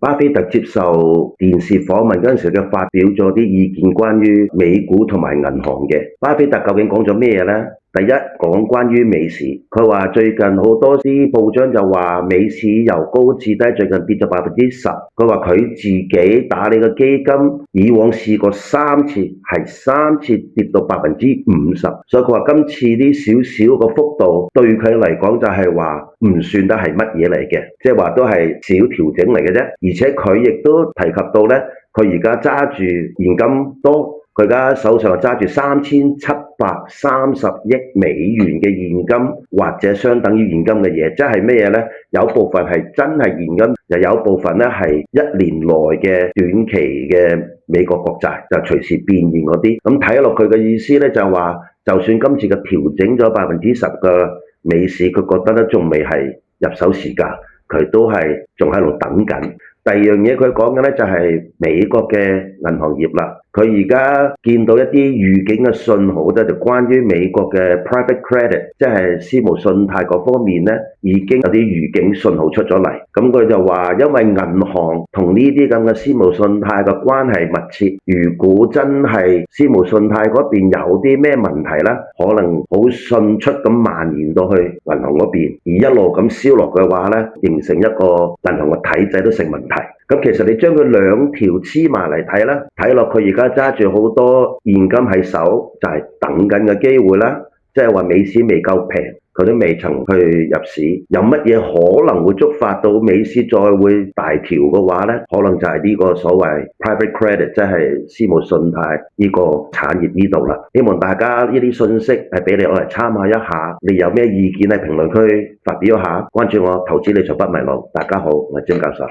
巴菲特接受電視訪問嗰陣時，佢發表咗啲意見關於美股同埋銀行嘅。巴菲特究竟講咗咩呢？第一，講關於美市，佢話最近好多啲報章就話美市由高至低最近跌咗10%。佢話佢自己打理嘅基金以往試過3次，係3次跌到50%，所以佢話今次啲少少個幅度對佢嚟講就係話唔算得係乜嘢嚟嘅，即係話都係小調整嚟嘅啫。而且佢亦都提及到呢，佢而家揸住現金多。佢而家手上揸住3730億美元嘅現金，或者相等於現金嘅嘢，即係咩嘢呢？有部分係真係現金，又有部分咧係1年內嘅短期嘅美國國債，就隨時變現嗰啲。咁睇落佢嘅意思咧，就話就算今次嘅調整咗10%嘅美市，佢覺得咧仲未係入手時間，佢都係仲喺度等緊。第二樣嘢佢講嘅咧就係美國嘅銀行業啦。佢而家見到一啲預警嘅信號咧，就關於美國嘅 private credit， 即係私募信貸嗰方面咧，已經有啲預警信號出咗嚟。咁佢就話，因為銀行同呢啲咁嘅私募信貸嘅關係密切，如果真係私募信貸嗰邊有啲咩問題咧，可能好迅速咁蔓延到去銀行嗰邊，而一路咁燒落嘅話咧，形成一個銀行嘅體制都成問題。咁其實你將佢兩條黐埋嚟睇啦，睇落佢而家揸住好多現金喺手，就係等緊嘅機會啦。即係話美市未夠平，佢都未曾去入市。有乜嘢可能會觸發到美市再會大調嘅話呢？可能就係呢個所謂 private credit， 即係私募信貸呢個產業呢度啦。希望大家呢啲信息係俾你攞嚟參考一下。你有咩意見喺評論區發表一下，關注我投資理財不迷路。大家好，我係詹教授。